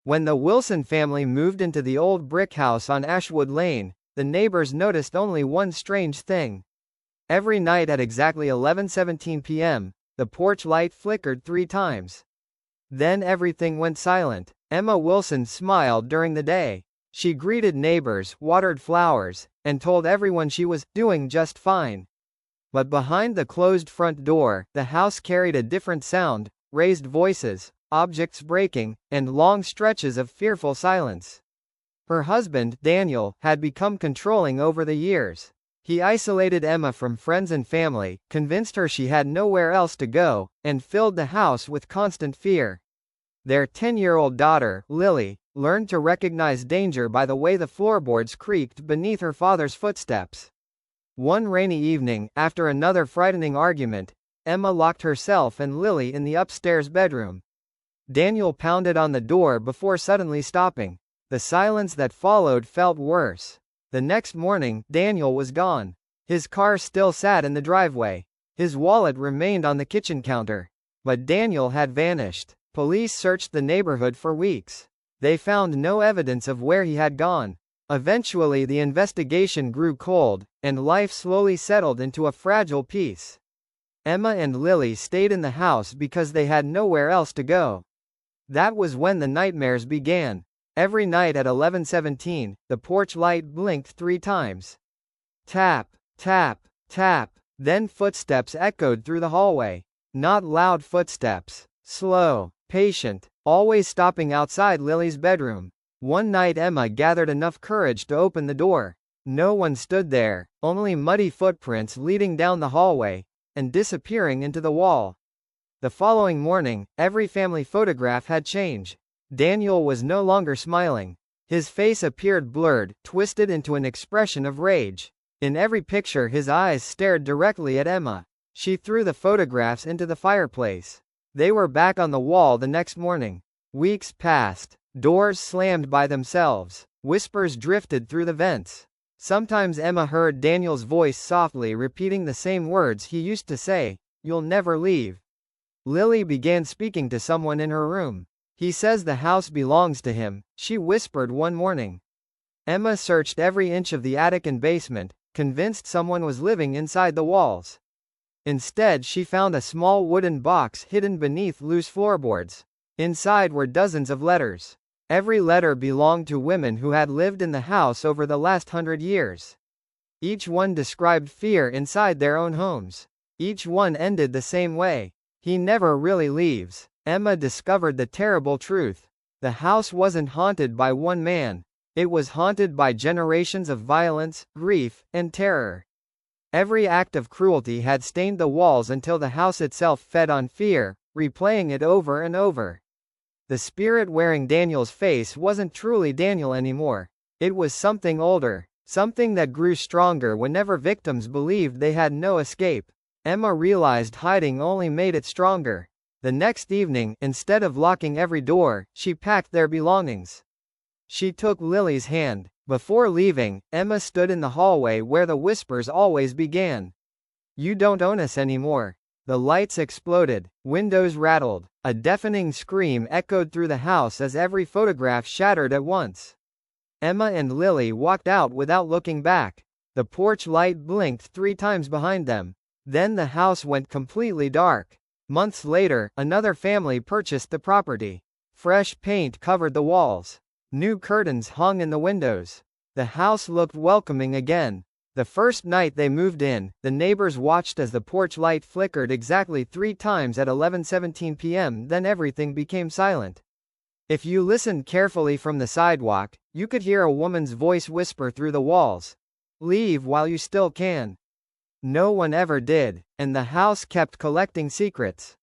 When the Wilson family moved into the old brick house on Ashwood Lane, the neighbors noticed only one strange thing. Every night at exactly 11:17 p.m., the porch light flickered 3 times. Then everything went silent. Emma Wilson smiled during the day. She greeted neighbors, watered flowers, and told everyone she was doing just fine. But behind the closed front door, the house carried a different sound: raised voices, objects breaking, and long stretches of fearful silence. Her husband, Daniel, had become controlling over the years. He isolated Emma from friends and family, convinced her she had nowhere else to go, and filled the house with constant fear. Their 10-year-old daughter, Lily, learned to recognize danger by the way the floorboards creaked beneath her father's footsteps. One rainy evening, after another frightening argument, Emma locked herself and Lily in the upstairs bedroom. Daniel pounded on the door before suddenly stopping. The silence that followed felt worse. The next morning, Daniel was gone. His car still sat in the driveway. His wallet remained on the kitchen counter. But Daniel had vanished. Police searched the neighborhood for weeks. They found no evidence of where he had gone. Eventually the investigation grew cold, and life slowly settled into a fragile peace. Emma and Lily stayed in the house because they had nowhere else to go. That was when the nightmares began. Every night at 11:17, the porch light blinked 3 times. Tap, tap, tap. Then footsteps echoed through the hallway. Not loud footsteps. Slow, patient, always stopping outside Lily's bedroom. One night Emma gathered enough courage to open the door. No one stood there, only muddy footprints leading down the hallway, and disappearing into the wall. The following morning, every family photograph had changed. Daniel was no longer smiling. His face appeared blurred, twisted into an expression of rage. In every picture his eyes stared directly at Emma. She threw the photographs into the fireplace. They were back on the wall the next morning. Weeks passed. Doors slammed by themselves. Whispers drifted through the vents. Sometimes Emma heard Daniel's voice softly repeating the same words he used to say: "You'll never leave." Lily began speaking to someone in her room. "He says the house belongs to him," she whispered one morning. Emma searched every inch of the attic and basement, convinced someone was living inside the walls. Instead she found a small wooden box hidden beneath loose floorboards. Inside were dozens of letters. Every letter belonged to women who had lived in the house over the last 100 years. Each one described fear inside their own homes. Each one ended the same way: "He never really leaves." Emma discovered the terrible truth. The house wasn't haunted by one man. It was haunted by generations of violence, grief, and terror. Every act of cruelty had stained the walls until the house itself fed on fear, replaying it over and over. The spirit wearing Daniel's face wasn't truly Daniel anymore. It was something older, something that grew stronger whenever victims believed they had no escape. Emma realized hiding only made it stronger. The next evening, instead of locking every door, she packed their belongings. She took Lily's hand. Before leaving, Emma stood in the hallway where the whispers always began. "You don't own us anymore." The lights exploded. Windows rattled. A deafening scream echoed through the house as every photograph shattered at once. Emma and Lily walked out without looking back. The porch light blinked 3 times behind them. Then the house went completely dark. Months later, another family purchased the property. Fresh paint covered the walls. New curtains hung in the windows. The house looked welcoming again. The first night they moved in, the neighbors watched as the porch light flickered exactly 3 times at 11:17 p.m. Then everything became silent. If you listened carefully from the sidewalk, you could hear a woman's voice whisper through the walls: "Leave while you still can." No one ever did, and the house kept collecting secrets.